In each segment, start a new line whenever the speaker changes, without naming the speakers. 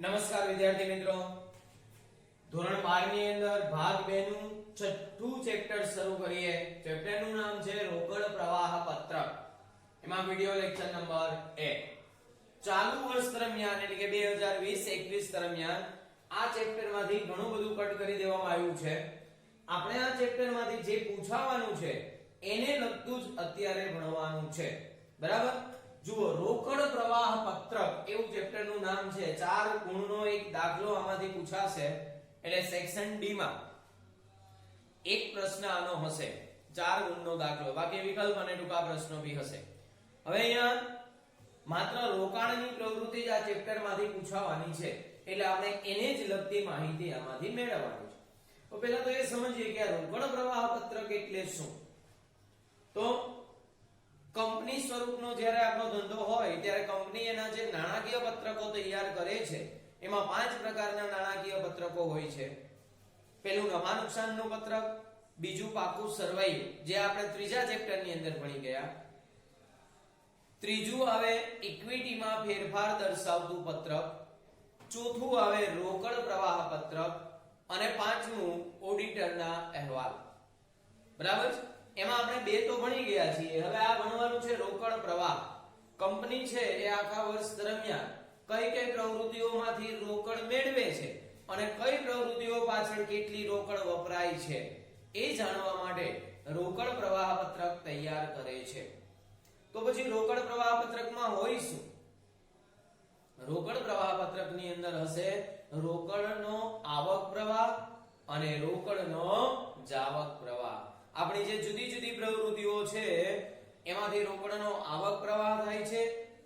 નમસ્કાર વિદ્યાર્થી મિત્રો, ધોરણ 12 ની અંદર ભાગ 2 નું છઠ્ઠું ચેપ્ટર શરૂ કરીએ. ચેપ્ટરનું નામ છે રોકડ પ્રવાહ પત્રક. એમાં વિડિયો લેક્ચર નંબર 1. ચાલુ વર્ષ દરમિયાન એટલે કે 2020-21 દરમિયાન આ ચેપ્ટરમાંથી ઘણું બધું કટ કરી દેવામાં આવ્યું છે. આપણે આ ચેપ્ટરમાંથી જે પૂછાવાનું છે એને લગતું જ અત્યારે ભણવાનું છે. બરાબર? જુઓ, રોકડ પ્રવાહ પત્રક એવું ચેપ્ટરનું નામ છે. 4 ગુણનો એક દાખલો આમાંથી પૂછાશે. એટલે સેક્શન ડી માં એક પ્રશ્ન આનો હશે, 4 ગુણનો દાખલો. બાકી વિકલ્પ અને ટૂંકા પ્રશ્નો ભી હશે. હવે અહીંયા માત્ર રોકાણની પ્રવૃત્તિ જ આ ચેપ્ટરમાંથી પૂછાવાની છે, એટલે આપણે એને જ લગતી માહિતી આમાંથી મેળવવાની છે. તો પહેલા તો એ સમજીએ કે આ રોકડ પ્રવાહ પત્રક એટલે શું. તો કંપની સ્વરૂપનો જ્યારે આપણો ધંધો હોય ત્યારે કંપની એના જે નાણાકીય પત્રકો તૈયાર કરે છે એમાં 5 પ્રકારના નાણાકીય પત્રકો હોય છે. પહેલું નફા નુકસાનનું પત્રક, બીજું પાકું સરવાયું જે આપણે ત્રીજા ચેપ્ટરની અંદર ભણી ગયા, ત્રીજું આવે ઇક્વિટીમાં ફેરફાર દર્શાવતું પત્રક, ચોથું આવે રોકડ પ્રવાહ પત્રક અને પાંચમું ઓડિટરના અહેવાલ. બરાબર? એમાં આપણે 2 તો ભણી ગયા છીએ. હવે આ ભણવાનું છે રોકડ પ્રવાહ. કંપની છે એ આખા વર્ષ દરમિયાન કઈ પ્રવૃત્તિઓમાંથી રોકડ મેળવે છે અને કઈ પ્રવૃત્તિઓ પાછળ કેટલી રોકડ વપરાય છે એ જાણવા માટે રોકડ પ્રવાહ પત્રક તૈયાર કરે છે. તો પછી રોકડ પ્રવાહ પત્રકમાં હોય શું? રોકડ પ્રવાહ પત્રકની અંદર હશે રોકડનો આવક પ્રવાહ અને રોકડનો જાવક પ્રવાહ. આપણી જે જુદી જુદી પ્રવૃત્તિઓ છે એમાંથી રોકડનો આવક પ્રવાહ થાય છે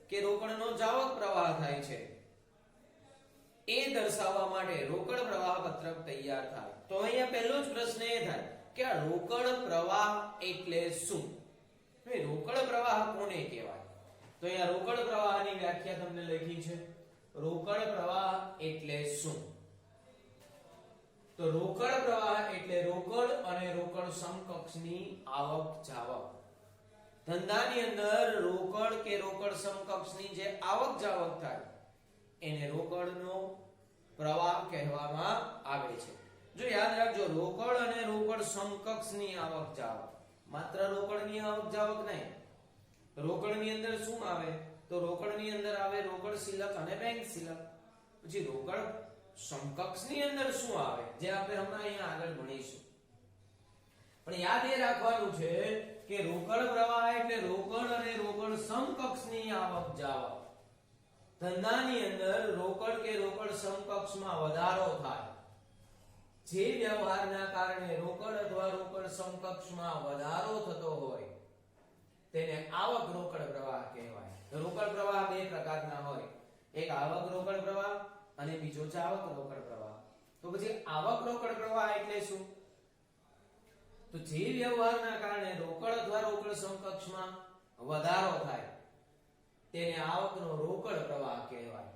કે રોકડનો જાવક પ્રવાહ થાય છે એ દર્શાવવા માટે રોકડ પ્રવાહ પત્રક તૈયાર થાય. તો અહીંયા પહેલો જ પ્રશ્ન એ થાય કે આ રોકડ પ્રવાહ એટલે શું? રોકડ પ્રવાહ કોને કહેવાય? તો અહીંયા રોકડ પ્રવાહની વ્યાખ્યા તમને લખી છે. રોકડ પ્રવાહ એટલે શું? તો રોકડ પ્રવાહ એટલે રોકડ અને રોકડ સમકક્ષની આવક જાવક. ધંધાની અંદર રોકડ કે રોકડ સમકક્ષની જે આવક જાવક થાય એને રોકડનો પ્રવાહ કહેવામાં આવે છે. જો યાદ રાખજો, રોકડ અને રોકડ સમકક્ષની આવક જાવક, માત્ર રોકડની આવક જાવક નહીં. રોકડની અંદર શું આવે? તો રોકડની અંદર આવે રોકડ શિલક અને બેંક શિલક. પછી રોકડ સમકક્ષની અંદર શું આવે જે આપણે હમણાં અહીંયા આગળ ભણીશું. પણ યાદ એ રાખવાનું છે કે રોકડ પ્રવાહ એટલે રોકડ અને રોકડ સમકક્ષની આવક જાવક. ધંધાની અંદર રોકડ કે રોકડ સમકક્ષમાં વધારો થાય, જે વ્યવહારના કારણે રોકડ અથવા રોકડ સમકક્ષમાં વધારો થતો હોય તેને આવક રોકડ પ્રવાહ કહેવાય. રોકડ પ્રવાહ 2 પ્રકારના હોય, એક આવક રોકડ પ્રવાહ અને બીજો જાવક રોકડ પ્રવાહ. તો પછી આવક રોકડ પ્રવાહ એટલે શું? તો જે વ્યવહારના કારણે રોકડ અથવા રોકડ સમકક્ષમાં વધારો થાય તેને આવકનો રોકડ પ્રવાહ કહેવાય.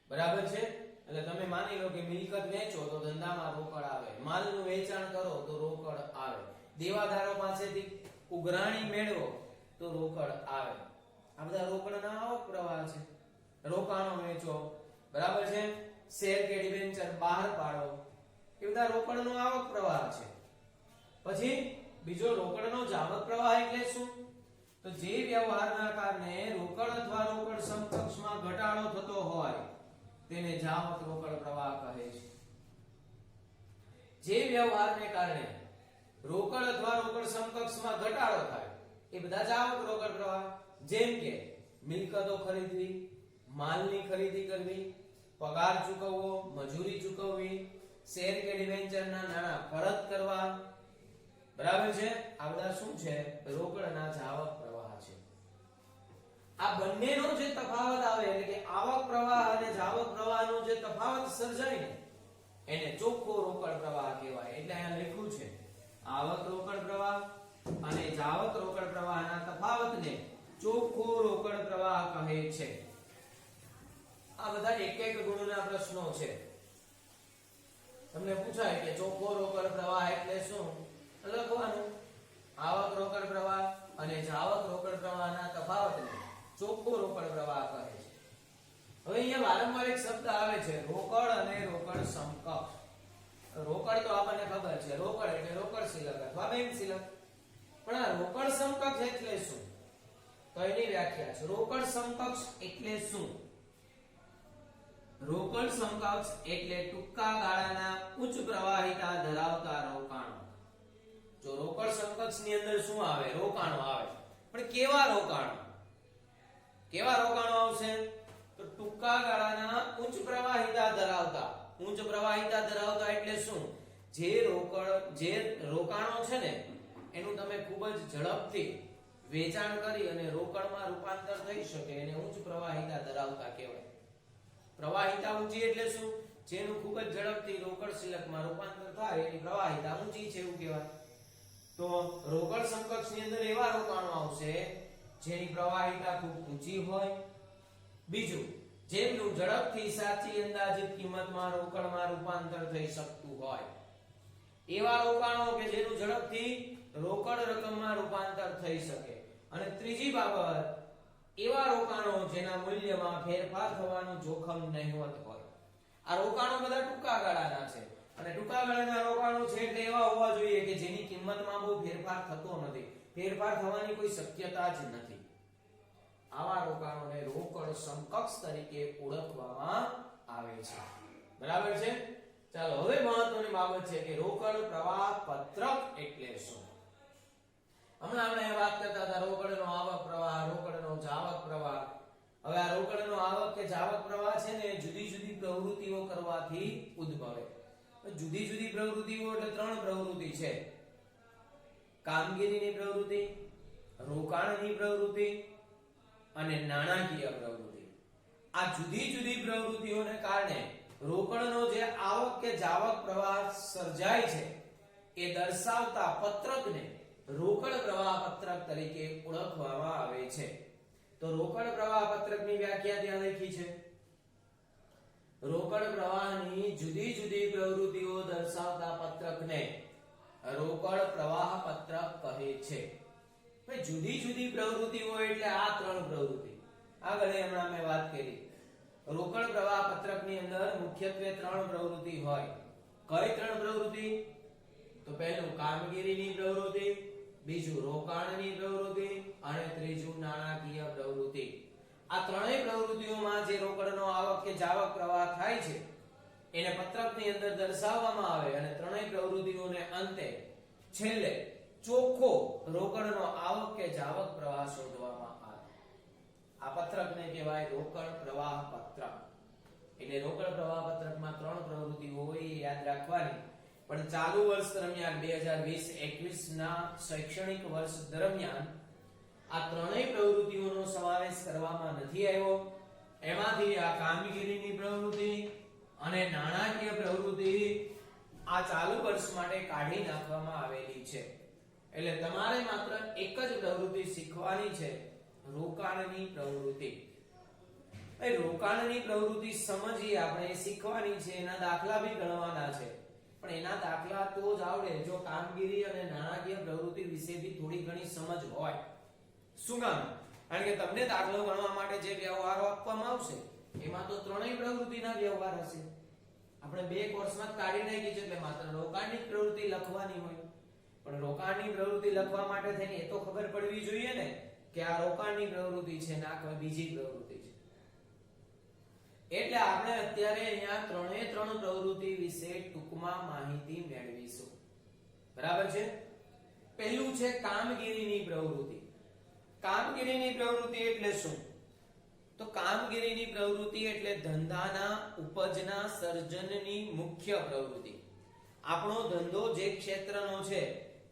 બરાબર છે? એટલે તમે માની લો કે મિલકત વેચો તો ધંધામાં રોકડ આવે, માલનું વેચાણ કરો તો રોકડ આવે, દેવાદારો પાસેથી ઉઘરાણી મેળવો તો રોકડ આવે. આ બધા રોકડના આવક પ્રવાહ છે. રોકાણો વેચો, બરાબર છે, શેર કે ડિબેન્ચર બહાર પાડો, એ બધા રોકડનો આવક પ્રવાહ છે. પછી બીજો રોકડનો જાવક પ્રવાહ એટલે શું? તો જે વ્યવહારના કારણે રોકડ અથવા રોકડ સમકક્ષમાં ઘટાડો થતો હોય તેને જાવક રોકડ પ્રવાહ કહે છે. જે વ્યવહારને કારણે રોકડ અથવા રોકડ સમકક્ષમાં ઘટાડો થાય એ બધા જાવક રોકડ પ્રવાહ. જેમ કે મિલકતો ખરીદવી, માલની ખરીદી કરવી, પગાર ચૂકવવો, મજૂરી ચૂકવવી, શેર કે ડિબેન્ચરના નાણાં પરત કરવા. બરાબર છે? આ બધા શું છે? રોકડના જાવક પ્રવાહ છે. આ બંનેનો જે તફાવત આવે એટલે કે આવક પ્રવાહ અને જાવક પ્રવાહનો જે તફાવત સર્જાય ને એને ચોખ્ખો રોકડ પ્રવાહ કહેવાય. એટલે અહીંયા લખ્યું છે આવક રોકડ પ્રવાહ અને જાવક રોકડ પ્રવાહના તફાવતને ચોખ્ખો રોકડ પ્રવાહ કહે છે. આ બધા એક ગુણના પ્રશ્નો છે. તમને પૂછાય કે ચોખ્ખો રોકડ પ્રવાહ એટલે શું? લખવાનું આવક રોકડ પ્રવાહ અને જાવક રોકડ પ્રવાહના તફાવતને ચોખ્ખો રોકડ પ્રવાહ કહે છે. હવે અહીંયા વારંવાર એક શબ્દ આવે છે રોકડ અને રોકડ સમકક્ષ. રોકડ તો આપણને ખબર છે, રોકડ એટલે રોકડ શિલક અથવા બેંક શિલક. પણ આ રોકડ સમકક્ષ એટલે શું? તો એની વ્યાખ્યા છે રોકડ સમકક્ષ એટલે શું? રોકડ સમકક્ષ એટલે ટૂંકા ગાળાના ઉચ્ચ પ્રવાહિતા ધરાવતા રોકાણો. જો રોકડ સમકક્ષ ની અંદર શું આવે? રોકાણો આવે. પણ કેવા રોકાણો? કેવા રોકાણો આવશે? તો ટૂંકા ગાળાના ઉચ્ચ પ્રવાહિતા ધરાવતા. ઉચ્ચ પ્રવાહિતા ધરાવતા એટલે શું? જે રોકાણો છે ને એનું તમે ખૂબ જ ઝડપથી વેચાણ કરી અને રોકડમાં રૂપાંતર થઈ શકે એને ઉચ્ચ પ્રવાહિતા ધરાવતા કહેવાય. પ્રવાહિતા ઊંચી એટલે શું? જેનું ખૂબ જ ઝડપથી રોકડ શિલકમાં રૂપાંતર થાય એની પ્રવાહિતા ઊંચી છે એવું કહેવાય. તો રોકડ સમકક્ષની અંદર એવા રોકાણો આવશે જેની પ્રવાહિતા ખૂબ ઊંચી હોય. બીજું, જેમનું ઝડપથી સાચી અંદાજિત કિંમતમાં રોકડમાં રૂપાંતર થઈ શકતું હોય એવા રોકાણો કે જેનું ઝડપથી રોકડ રકમમાં રૂપાંતર થઈ શકે. અને ત્રીજી બાબત, એવા રોકાણો જેના મૂલ્યમાં ફેરફાર થવાનું જોખમ નહિવત હોય. આ રોકાણો બધા ટૂંકા ગાળાના છે અને ટૂંકા ગાળાના રોકાણો છે એટલે એવા હોવા જોઈએ કે જેની કિંમતમાં બહુ ફેરફાર થતો નથી, ફેરફાર થવાની કોઈ શક્યતા જ નથી. આવા રોકાણોને રોકડ સમકક્ષ તરીકે ઓળખવામાં આવે છે. બરાબર છે? ચાલો હવે મહત્વની બાબત છે કે રોકડ પ્રવાહ પત્રક એટલે શું? હમણાં આપણે વાત કરતા હતા રોકડનો આવક પ્રવાહ, રોકડનો જાવક પ્રવાહ. હવે આ રોકડનો આવક કે જાવક પ્રવાહ છે ને જુદી જુદી પ્રવૃત્તિઓ કરવાથી ઉદ્ભવે. જુદી જુદી પ્રવૃત્તિઓ એટલે ત્રણ પ્રવૃત્તિ છે: કામગીરીની પ્રવૃત્તિ, રોકાણની પ્રવૃત્તિ અને નાણાકીય પ્રવૃત્તિ. આ જુદી જુદી પ્રવૃત્તિઓને કારણે રોકડનો જે આવક કે જાવક પ્રવાહ સર્જાય છે એ દર્શાવતા પત્રકને રોકડ પ્રવાહ પત્રક તરીકે ઓળખવામાં આવે છે. તો રોકડ પ્રવાહ પત્રકની વ્યાખ્યા ત્યાં લખી છે. રોકડ પ્રવાહની જુદી જુદી પ્રવૃત્તિઓ દર્શાવતા પત્રકને રોકડ પ્રવાહ પત્રક કહે છે. ભાઈ જુદી જુદી પ્રવૃત્તિઓ એટલે આ ત્રણ પ્રવૃત્તિ આગળ હમણાં મેં વાત કરી. રોકડ પ્રવાહ પત્રકની અંદર મુખ્યત્વે ત્રણ પ્રવૃત્તિ હોય. કઈ ત્રણ પ્રવૃત્તિ? તો પહેલું કામગીરીની પ્રવૃત્તિ, બીજું રોકાણની પ્રવૃત્તિ અને ત્રીજું નાણાકીય પ્રવૃત્તિ. આ ત્રણેય પ્રવૃત્તિઓમાં જે રોકડનો આવક કે જાવક પ્રવાહ થાય છે એને પત્રકની અંદર દર્શાવવામાં આવે અને ત્રણેય પ્રવૃત્તિઓને અંતે છેલ્લે ચોખ્ખો રોકડનો આવક કે જાવક પ્રવાહ શોધવામાં આવે. આ પત્રકને કહેવાય રોકડ પ્રવાહ પત્રક. એટલે રોકડ પ્રવાહ પત્રકમાં ત્રણ પ્રવૃત્તિઓ હોય એ યાદ રાખવાની. પણ ચાલુ વર્ષ દરમિયાન 2020-21 ના શૈક્ષણિક વર્ષ દરમિયાન આ ત્રણેય પ્રવૃત્તિઓનો સમાવેશ કરવામાં નથી આવ્યો. એમાંથી આ કામગીરીની પ્રવૃત્તિ અને નાણાકીય પ્રવૃત્તિ આ ચાલુ વર્ષ માટે કાઢી નાખવામાં આવેલી છે. એટલે તમારે માત્ર એક જ પ્રવૃત્તિ શીખવાની છે, રોકાણની પ્રવૃત્તિ. એ રોકાણની પ્રવૃત્તિ સમજીએ આપણે, શીખવાની છે, એના દાખલા બી ગણવાના છે. પણ એના દાખલા તો જ આવડે જો કામગીરી અને નાણાકીય પ્રવૃત્તિ વિશે બી થોડી ઘણી સમજ હોય. શું કામ? કારણ કે તમને દાખલો ગણવા માટે જે વ્યવહારો આપવામાં આવશે એમાં તો ત્રણેય પ્રવૃત્તિના વ્યવહાર હશે. આપણે બે કોર્સમાં કાઢી નાખી છે એટલે માત્ર રોકાણની પ્રવૃત્તિ લખવાની હોય. પણ રોકાણની પ્રવૃત્તિ લખવા માટે થઈને એ તો ખબર પડવી જોઈએ ને કે આ રોકાણની પ્રવૃત્તિ છે ના કોઈ બીજી પ્રવૃત્તિ છે. એટલે આપણે અત્યારે અહીંયા ત્રણે ત્રણ પ્રવૃત્તિ વિશે ટૂંકમાં માહિતી મેળવીશું. બરાબર છે? પહેલું છે કામગીરીની પ્રવૃત્તિ. કામગીરીની પ્રવૃત્તિ એટલે શું? તો કામગીરીની પ્રવૃત્તિ એટલે ધંધાના ઉપજના સર્જનની મુખ્ય પ્રવૃત્તિ. આપણો ધંધો જે ક્ષેત્રનો છે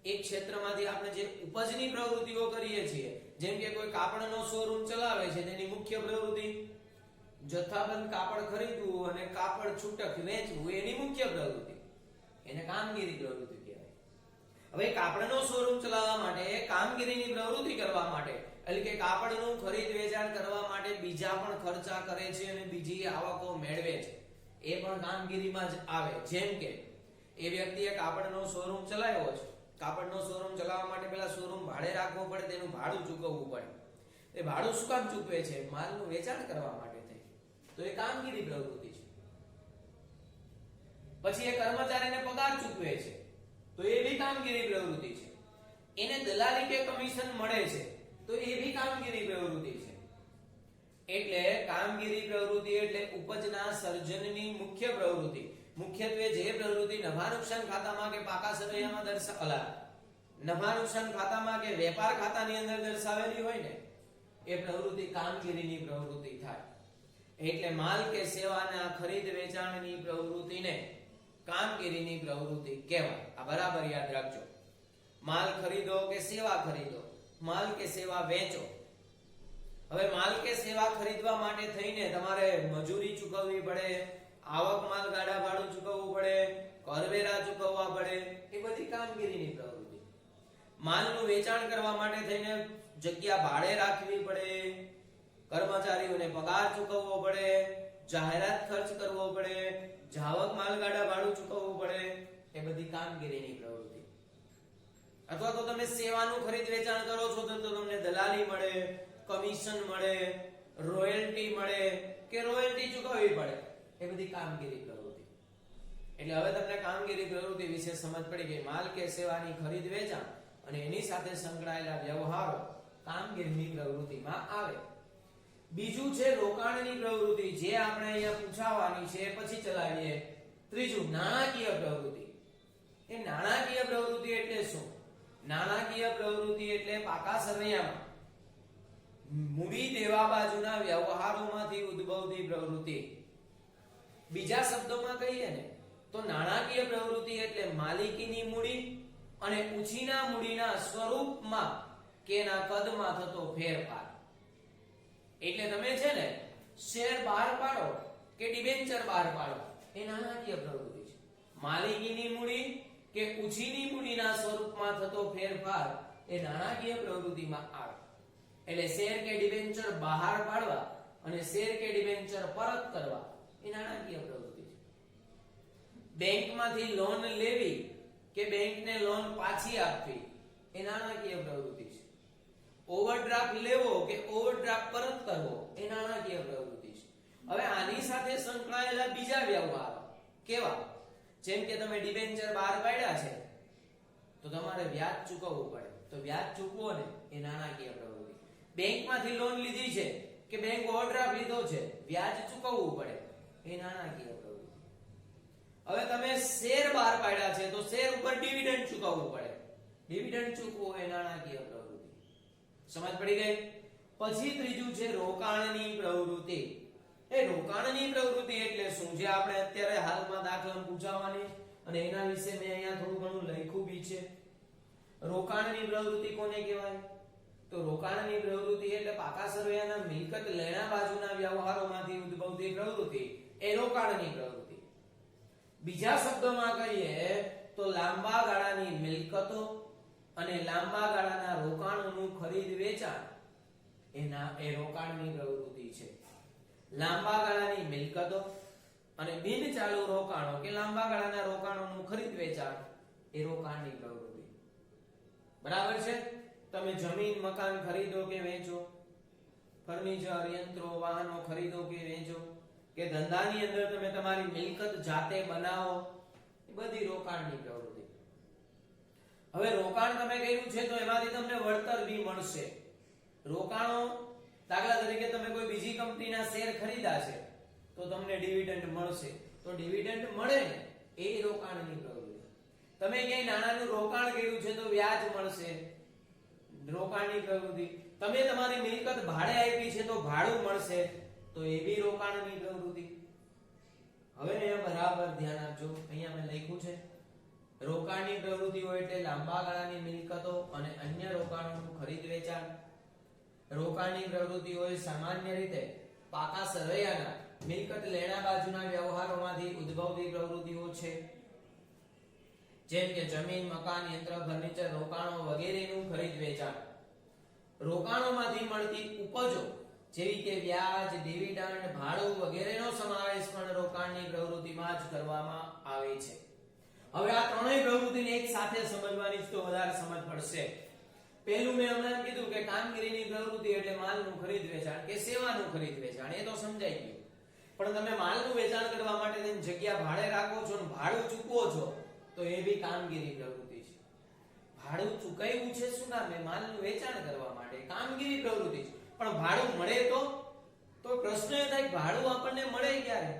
એ ક્ષેત્રમાંથી આપણે જે ઉપજની પ્રવૃત્તિઓ કરીએ છીએ, જેમ કે કોઈ કાપડનો શોરૂમ ચલાવે છે તેની મુખ્ય પ્રવૃત્તિ જથ્થાબંધ કાપડ ખરીદવું અને કાપડ છૂટક વેચવું એની મુખ્ય પ્રવૃત્તિ, એને કામગીરી પ્રવૃત્તિ કહેવાય. હવે કાપડનો શોરૂમ ચલાવવા માટે, કામગીરીની પ્રવૃત્તિ કરવા માટે એટલે કે કાપડનું ખરીદ વેચાણ કરવા માટે બીજા પણ ખર્ચા કરે છે અને બીજી આવકો મેળવે છે, એ પણ કામગીરીમાં જ આવે. જેમ કે એ વ્યક્તિએ કાપડનો શોરૂમ ચલાવ્યો છે, કાપડનો શોરૂમ ચલાવવા માટે પહેલા શોરૂમ ભાડે રાખવો પડે, તેનું ભાડું ચૂકવવું પડે. એ ભાડું શું કામ ચૂકવે છે? માલનું વેચાણ કરવા માટે. તો તો એ કામગીરી પ્રવૃત્તિ છે. પછી એ કર્મચારીને પગાર ચૂકવે છે તો એ બી કામગીરી પ્રવૃત્તિ છે. એને દલાલી કે કમિશન મળે છે તો એ બી કામગીરી પ્રવૃત્તિ છે. એટલે કામગીરી પ્રવૃત્તિ એટલે ઉપજના સર્જનની મુખ્ય પ્રવૃત્તિ. મુખ્યત્વે જે પ્રવૃત્તિ નફા નુકસાન ખાતામાં કે પાકા સરવૈયામાં નફા નુકસાન ખાતામાં કે વેપાર ખાતાની અંદર દર્શાવેલી હોય ને એ પ્રવૃત્તિ કામગીરીની પ્રવૃત્તિ થાય. એટલે માલ કે સેવાના ખરીદ વેચાણની પ્રવૃત્તિને કામગીરીની પ્રવૃત્તિ કહેવાય. આ બરાબર યાદ રાખજો. માલ ખરીદો કે સેવા ખરીદો, માલ કે સેવા વેચો. હવે માલ કે સેવા ખરીદવા માટે થઈને તમારે મજૂરી ચૂકવવી પડે, આવક માલ ગાડા ભાડું ચૂકવવું પડે, કરવેરા ચૂકવવા પડે, એ બધી કામગીરીની પ્રવૃત્તિ. માલનું વેચાણ કરવા માટે થઈને જગ્યા ભાડે રાખવી પડે, કર્મચારીઓને પગાર ચૂકવવો પડે, જાહેરાત ખર્ચ કરવો પડે, જાવક માલ ગાડા ભાડું ચૂકવવું પડે, એ બધી કામગીરીની પ્રવૃત્તિ. અથવા તો તમે સેવાનું ખરીદ વેચાણ કરો છો તો તમને દલાલી મળે, કમિશન મળે, રોયલ્ટી મળે કે રોયલ્ટી ચૂકવવી પડે, એ બધી કામગીરી પ્રવૃત્તિ. એટલે હવે તમને કામગીરી પ્રવૃત્તિ વિશે સમજ પડી ગઈ. માલ કે સેવાની ખરીદ વેચાણ અને એની સાથે સંકળાયેલા વ્યવહારો કામગીરીની પ્રવૃત્તિમાં આવે. બીજું છે રોકાણની પ્રવૃત્તિ, જે આપણે અહીંયા પૂછાવાની છે, પછી ચલાવીએ. ત્રીજું નાણાકીય પ્રવૃત્તિ. એ નાણાકીય પ્રવૃત્તિ એટલે શું? નાણાકીય પ્રવૃત્તિ એટલે પાકા સરવૈયામાં મૂડી દેવા બાજુના વ્યવહારોમાંથી ઉદ્ભવતી પ્રવૃત્તિ. બીજા શબ્દોમાં કહીએ ને તો નાણાકીય પ્રવૃત્તિ એટલે માલિકીની મૂડી અને ઉછીના મૂડીના સ્વરૂપમાં કે એના કદમાં થતો ફેરફાર. એટલે તમે છે ને શેર બહાર પાડો કે ડિબેન્ચર બહાર પાડો, એ નાણાકીય પ્રવૃત્તિ છે. માલિકીની મૂડી કે ઉછીની મૂડીના સ્વરૂપમાં થતો ફેરફાર એ નાણાકીય પ્રવૃત્તિમાં આવે. એટલે શેર કે ડિબેન્ચર બહાર પાડવા અને શેર કે ડિબેન્ચર પરત કરવા એ નાણાકીય પ્રવૃત્તિ છે. બેંકમાંથી લોન લેવી કે બેંકને લોન પાછી આપવી એ નાણાકીય પ્રવૃત્તિ છે. ઓવરડ્રાફ્ટ લેવો કે ઓવરડ્રાફ્ટ પરત કરવો એ નાણાકીય પ્રવૃત્તિ છે. હવે આની સાથે સંકળાયેલા બીજા વ્યવહારો કેવા? જેમ કે તમે ડિબેન્ચર બહાર પાડ્યા છે તો તમારે વ્યાજ ચૂકવવું પડે, તો વ્યાજ ચૂકવો ને એ નાણાકીય પ્રવૃત્તિ. બેંકમાંથી લોન લીધી છે કે બેંક ઓવરડ્રાફ્ટ લીધો છે, વ્યાજ ચૂકવવું પડે, એ નાણાકીય પ્રવૃત્તિ. હવે તમે શેર બહાર પાડ્યા છે તો શેર ઉપર ડિવિડન્ડ ચૂકવવું પડે, ડિવિડન્ડ ચૂકવો એ નાણાકીય પ્રવૃત્તિ. સમજ પડી ગઈ? પછી ત્રીજું છે રોકાણની પ્રવૃત્તિ. એ રોકાણની પ્રવૃત્તિ એટલે શું? જે આપણે અત્યારે હાલમાં દાખલા પૂછાવાની અને એના વિશે મેં અહીંયા થોડું ઘણું લખ્યું બી છે. રોકાણની પ્રવૃત્તિ કોને કહેવાય? તો રોકાણની પ્રવૃત્તિ એટલે પાકા સરવૈયાના મિલકત લેણા બાજુના વ્યવહારોમાંથી ઉદ્ભવતી પ્રવૃત્તિ એ રોકાણની પ્રવૃત્તિ. બીજા શબ્દોમાં કહીએ તો લાંબા ગાળાની મિલકતો અને લાંબા ગાળાના રોકાણોનું ખરીદ વેચાણ એ રોકાણની પ્રવૃત્તિ છે. લાંબા ગાળાની મિલકતો અને બિન ચાલુ રોકાણો કે લાંબા ગાળાના રોકાણોનું ખરીદ વેચાણ એ રોકાણની પ્રવૃત્તિ. બરાબર છે? તમે જમીન મકાન ખરીદો કે વેચો, ફર્નિચર યંત્રો વાહનો ખરીદો કે વેચો, કે ધંધાની અંદર તમે તમારી મિલકત જાતે બનાવો, એ બધી રોકાણની પ્રવૃત્તિ. હવે રોકાણ તમે કર્યું છે તો એમાંથી તમને વળતર બી મળશે. રોકાણો દાખલા તરીકે તમે કોઈ બીજી કંપનીના શેર ખરીદ્યા છે તો તમને ડિવિડન્ડ મળશે, તો ડિવિડન્ડ મળે ને એ રોકાણની પ્રવૃત્તિ. તમે ક્યાંય નાણાનું રોકાણ કર્યું છે તો વ્યાજ મળશે, રોકાણની પ્રવૃત્તિ. તમે તમારી મિલકત ભાડે આપી છે તો ભાડું મળશે, તો એ બી રોકાણની પ્રવૃત્તિ. હવે અહીંયા બરાબર ધ્યાન આપજો. અહીંયા મેં લખ્યું છે રોકાણની પ્રવૃત્તિઓ એટલે લાંબા ગાળાની મિલકતો અને અન્ય રોકાણોનું ખરીદ વેચાણ. રોકાણની પ્રવૃત્તિઓ સામાન્ય રીતે પાકા સરવૈયાના મિલકત લેણા બાજુના વ્યવહારોમાંથી ઉદ્ભવતી પ્રવૃત્તિઓ છે. જેમ કે જમીન મકાન યંત્ર ફર્નિચર રોકાણો વગેરેનું ખરીદ વેચાણ. રોકાણોમાંથી મળતી ઉપજો જેવી કે વ્યાજ ડિવિડન્ડ ભાડું વગેરેનો સમાવેશ પણ રોકાણની પ્રવૃત્તિમાં જ કરવામાં આવે છે. હવે આ ત્રણેય પ્રવૃત્તિને એક સાથે સમજવાની તો વધારે સમજ પડશે. પહેલું મેં હમણાં કીધું કે કામગીરીની પ્રવૃત્તિ એટલે માલનું ખરીદ વેચાણ કે સેવાનું ખરીદ વેચાણ, એ તો સમજાઈ ગયું. પણ તમે માલનું વેચાણ કરવા માટે તેની જગ્યા ભાડે રાખો છો અને ભાડું ચૂકવો છો તો એ બી કામગીરી પ્રવૃત્તિ છે. ભાડું ચૂકવ્યું છે શું કામ? માલનું વેચાણ કરવા માટે, કામગીરી પ્રવૃત્તિ છે. પણ ભાડું મળે તો પ્રશ્ન એ થાય ભાડું આપણને મળે ક્યારે?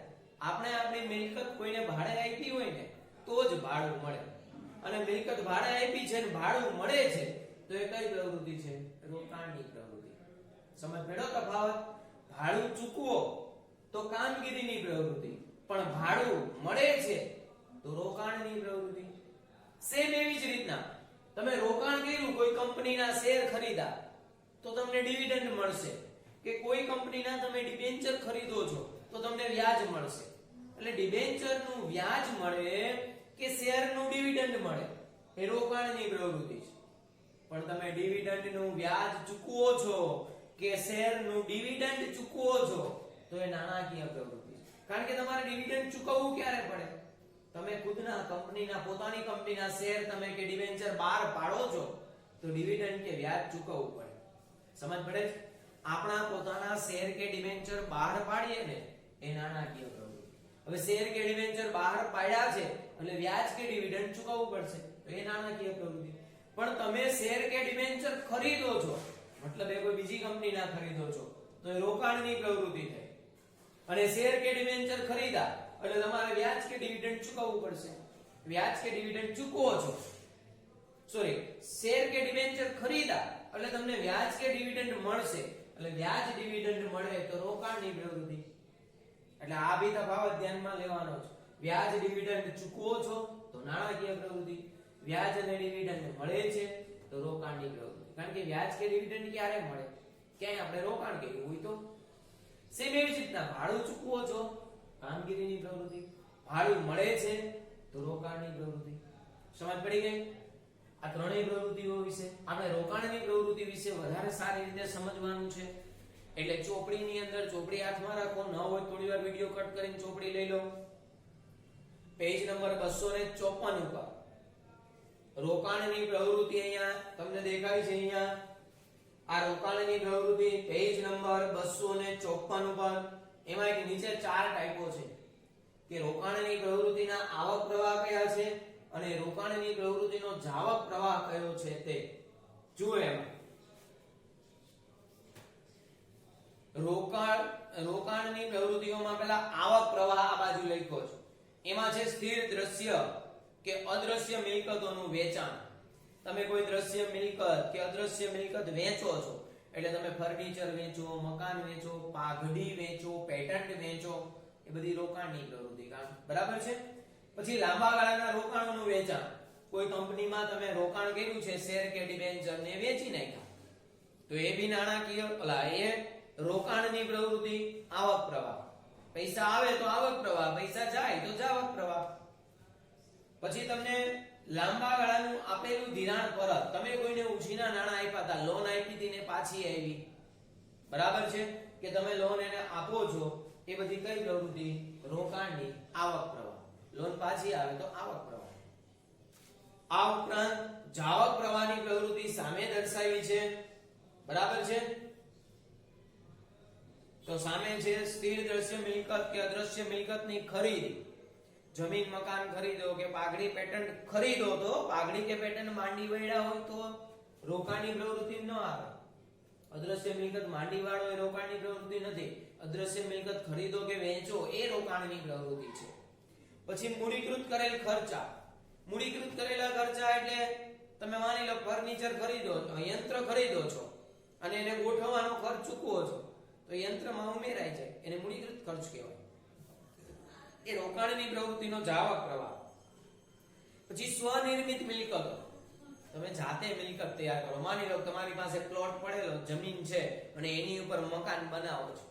આપણે આપણી મિલકત કોઈને ભાડે આપી હોય ને તો જ ભાડું મળે. અને મિલકત ભાડે આપી છે ને ભાડું મળે છે તો એ કઈ પ્રવૃત્તિ છે? રોકાણની પ્રવૃત્તિ. સમજ પડ્યો તફાવત? ભાડું ચૂકવો તો કામગીરીની પ્રવૃત્તિ, પણ ભાડું મળે છે તો રોકાણની પ્રવૃત્તિ. સેમ એવી જ રીતના તમે રોકાણ કર્યું, કોઈ કંપનીના શેર ખરીદા તો તમને ડિવિડન્ડ મળશે, કે કોઈ કંપનીના તમે ડિબેન્ચર ખરીદો છો તો તમને વ્યાજ મળશે. એટલે ડિબેન્ચરનું વ્યાજ મળે કે શેરનું ડિવિડન્ડ મળે એ રોકાણની પ્રવૃત્તિ છે. પણ તમે ડિવિડન્ડનું વ્યાજ ચૂકવો છો કે શેરનું ડિવિડન્ડ ચૂકવો છો તો એ નાણાકીય પ્રવૃત્તિ છે. કારણ કે તમારે ડિવિડન્ડ ચૂકવવું ક્યારે પડે? તમે ખુદના કંપનીના, પોતાની કંપનીના શેર તમે કે ડિબેન્ચર બહાર પાડો છો તો ડિવિડન્ડ કે વ્યાજ ચૂકવવું પડે. સમજ પડે છે? આપણા પોતાના શેર કે ડિબેન્ચર બહાર પાડીએ ને એ નાણાકીય પ્રવૃત્તિ. હવે શેર કે ડિબેન્ચર બહાર પાડ્યા છે એટલે વ્યાજ કે ડિવિડન્ડ ચૂકવવું પડશે તો એ નાણાકીય પ્રવૃત્તિ. પણ તમે શેર કે ડિબેન્ચર ખરીદો છો, મતલબ એ કોઈ બીજી કંપનીના ખરીદો છો તો એ રોકાણની પ્રવૃત્તિ થઈ. અને શેર કે ડિબેન્ચર ખરીદા એટલે તમારે વ્યાજ કે ડિવિડન્ડ ચૂકવવું પડશે. વ્યાજ કે ડિવિડન્ડ ચૂકવો છો, સોરી, શેર કે ડિબેન્ચર ખરીદા એટલે તમને વ્યાજ કે ડિવિડન્ડ મળશે, એટલે વ્યાજ ડિવિડન્ડ મળે તો રોકાણની પ્રવૃત્તિ. એટલે આ બી તફાવત ધ્યાનમાં લેવાનો છે. વ્યાજ ડિવિડન્ડ ચૂકવો છો તો નાણાકીય પ્રવૃત્તિ, વ્યાજ અને ડિવિડન્ડ મળે છે તો રોકાણની પ્રવૃત્તિ. કારણ કે વ્યાજ કે ડિવિડન્ડ ક્યારે મળે? ક્યાંય આપણે રોકાણ કર્યું હોય તો. સેમ એવી રીતના ભાડું ચૂકવો છો, કામગીરીની પ્રવૃત્તિ, ભાડું મળે છે તો રોકાણની પ્રવૃત્તિ. સમજ પડી ગઈ? આ ત્રણેય પ્રવૃત્તિઓ વિશે આપણે રોકાણની પ્રવૃત્તિ વિશે વધારે સારી રીતે સમજવાનું છે. એટલે ચોપડીની અંદર, ચોપડી હાથમાં રાખો, ન હોય થોડી વાર વિડિયો કટ કરીને ચોપડી લઈ લો. પેજ નંબર 254 ઉપર રોકાણની પ્રવૃત્તિ અહીંયા તમને દેખાય છે. અહીંયા આ રોકાણની પ્રવૃત્તિ પેજ નંબર 254 ઉપર. એમાં એક નીચે 4 ટાઈપો છે કે રોકાણની પ્રવૃત્તિના આવક પ્રવાહ કયા છે અને રોકાણની પ્રવૃત્તિનો જાવક પ્રવાહ કયો છે તે જુઓ. એમાં રોકાણની પ્રવૃત્તિઓમાં પહેલા આવક પ્રવાહ આ બાજુ લખ્યો છે. એમાં છે સ્થિર દ્રશ્ય કે અદ્રશ્ય મિલકતોનું વેચાણ. તમે કોઈ દ્રશ્ય મિલકત કે અદ્રશ્ય મિલકત વેચો છો એટલે તમે ફર્નિચર વેચો, મકાન વેચો, પાઘડી વેચો, પેટન્ટ વેચો, એ બધી રોકાણની પ્રવૃત્તિ. બરાબર છે? પછી લાંબા ગાળાના રોકાણોનું વેચાણ. કોઈ કંપનીમાં તમે રોકાણ કર્યું છે, શેર કે ડિબેન્ચર ને વેચી નાખ્યા તો એ બી નાણાકીય, એ રોકાણની પ્રવૃત્તિ. આવક પ્રવાહ, પૈસા આવે તો આવક પ્રવાહ, પૈસા જાય તો જાવક પ્રવાહ. પછી તમને લાંબા ગાળાનું આપેલું ધિરાણ પરત. તમે કોઈને ઉછીના નાણાં આપ્યા હતા, લોન આપી હતી ને પાછી આવી, બરાબર છે? કે તમે લોન એને આપો છો, એ બધી કઈ પ્રવૃત્તિ? રોકાણની. આવક પ્રવાહ. લોન પાછી આવે તો આવક પ્રવાહ. આ ઉપરાંત જાવક પ્રવાહની પ્રવૃત્તિ સામે દર્શાવી છે, બરાબર છે? તો સામે છે સ્થિર દ્રશ્ય મિલકત કે અદ્રશ્ય મિલકતની ખરીદી. જમીન મકાન ખરીદો કે પાઘડી પેટન્ટ ખરીદો તો પાઘડી કે પેટન્ટ માંડી વળ્યા હોય તો રોકાણની પ્રવૃત્તિ ન આવે. અદ્રશ્ય મિલકત માંડી વાળો એ રોકાણની પ્રવૃત્તિ નથી. અદ્રશ્ય મિલકત ખરીદો કે વેચો એ રોકાણની પ્રવૃત્તિ છે. પછી મૂડીકૃત કરેલ ખર્ચા. મૂડીકૃત કરેલા ખર્ચા એટલે તમે માની લો ફર્નિચર ખરીદો છો, યંત્ર ખરીદો છો અને એને ગોઠવવાનો ખર્ચ ચૂકવો છો તો યંત્રમાં ઉમેરાય છે, એને મૂડીકૃત ખર્ચ કહેવાય. એ રોકાણની પ્રવૃત્તિનો જાવક પ્રવાહ. પછી સ્વનિર્મિત મિલકતો. તમે જાતે મિલકત તૈયાર કરો. માની લો તમારી પાસે પ્લોટ પડેલો, જમીન છે અને એની ઉપર મકાન બનાવો છો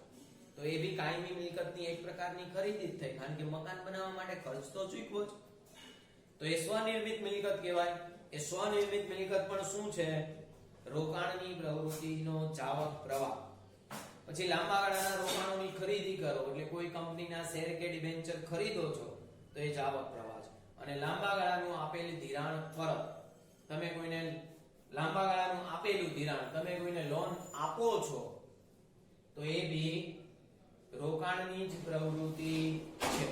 તો એ બી કાયમી મિલકતની એક પ્રકારની ખરીદી જ થઈ, કારણ કે મકાન બનાવવા માટે ખર્ચ તો ચૂકવો જ. તો એ સ્વનિર્મિત મિલકત કહેવાય. એ સ્વનિર્મિત મિલકત પણ શું છે? રોકાણની પ્રવૃત્તિનો જાવક પ્રવાહ. પછી લાંબા ગાળાના રોકાણોની ખરીદી કરો એટલે કોઈ કંપનીના શેર કે ડિબેન્ચર ખરીદો છો તો એ જાવક પ્રવાહ છે. અને લાંબા ગાળાનું આપેલું ધિરાણ પરત. તમે કોઈને લાંબા ગાળાનું આપેલું ધિરાણ, તમે કોઈને લોન આપો છો તો એ બી રોકાણની જ પ્રવૃત્તિ છે.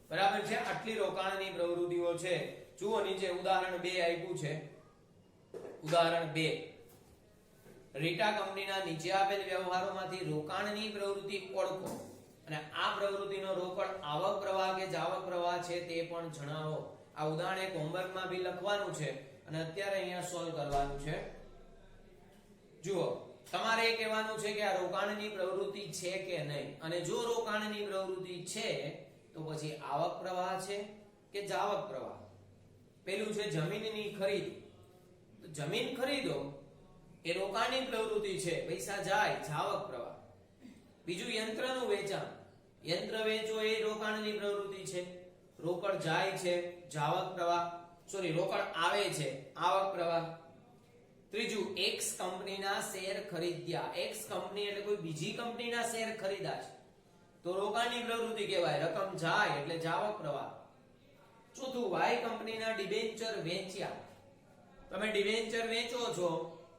બરાબર છે. આટલી રોકાણની પ્રવૃત્તિઓ છે. જુઓ નીચે ઉદાહરણ 2 આપ્યું છે. ઉદાહરણ 2, રીટા કંપનીના નીચે આપેલ વ્યવહારોમાંથી રોકાણની પ્રવૃત્તિ ઓળખો અને આ પ્રવૃત્તિનો રોકડ આવક પ્રવાહ કે જાવક પ્રવાહ છે તે પણ જણાવો. આ ઉદાહરણ એક હોમવર્કમાં બી લખવાનું છે અને અત્યારે અહીંયા સોલ્વ કરવાનું છે. જુઓ, તમારે એ કહેવાનું છે કે આ રોકાણની પ્રવૃત્તિ છે કે નહીં, અને જો રોકાણની પ્રવૃત્તિ છે તો પછી આવક પ્રવાહ છે કે જાવક પ્રવાહ. પેલું છે જમીનની ખરીદ. તો જમીન ખરીદો એ રોકાણની પ્રવૃત્તિ છે, પૈસા જાય, જાવક પ્રવાહ. બીજું યંત્રનું વેચાણ, યંત્ર વેચો એ રોકાણની પ્રવૃત્તિ છે, રોકડ જાય છે, જાવક પ્રવાહ. રોકડ આવે છે, આવક પ્રવાહ. ત્રીજું એક્સ કંપનીના શેર ખરીદ્યા. એક્સ કંપની એટલે કોઈ બીજી કંપનીના શેર ખરીદા છે તો રોકાણની પ્રવૃત્તિ કહેવાય, રકમ જાય એટલે જાવક પ્રવાહ. ચોથું વાય કંપનીના ડિબેન્ચર વેચ્યા. તમે ડિબેન્ચર વેચો છો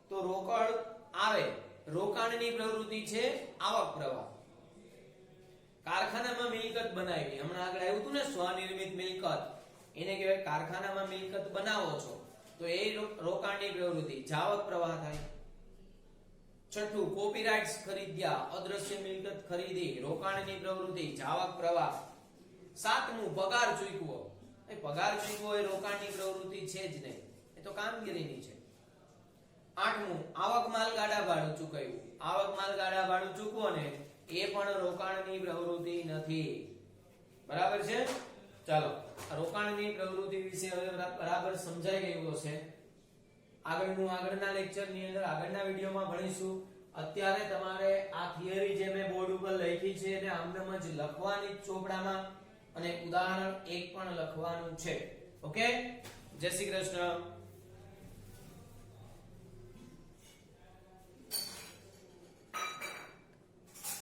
તો રોકડ આવે, રોકાણની પ્રવૃત્તિ છે, આવક પ્રવાહ. કારખાનામાં મિલકત બનાવી, હમણાં આગળ આવ્યું હતું ને સ્વનિર્મિત મિલકત, એને કહેવાય કારખાનામાં મિલકત બનાવો છો તો એ રોકાણની પ્રવૃત્તિ, જાવક પ્રવાહ થાય. છઠ્ઠું કોપીરાઇટ્સ ખરીદ્યા, અદ્રશ્ય મિલકત ખરીદી, રોકાણની પ્રવૃત્તિ, જાવક પ્રવાહ. સાતમું પગાર ચૂકવો. એ પગાર ચૂકવો એ રોકાણની પ્રવૃત્તિ છે જ નહીં, એ તો કામગીરીની છે. આઠમું આવક માલ ગાડા ભાડું ચૂકવ્યું. આવક માલ ગાડા ભાડું ચૂકવો ને એ પણ રોકાણની પ્રવૃત્તિ નથી. બરાબર છે. ચાલો, રોકાણની પ્રવૃત્તિ વિશે હવે બરાબર સમજાઈ ગયું હશે. આગળના લેક્ચરની અંદર, આગળના વિડીયોમાં ભણીશું. અત્યારે તમારે આ થિયરી જે મેં બોર્ડ ઉપર લખી છે એને આમનામ જ લખવાની ચોપડામાં, અને ઉદાહરણ 1 પણ લખવાનું છે. ઓકે, જય શ્રી કૃષ્ણ.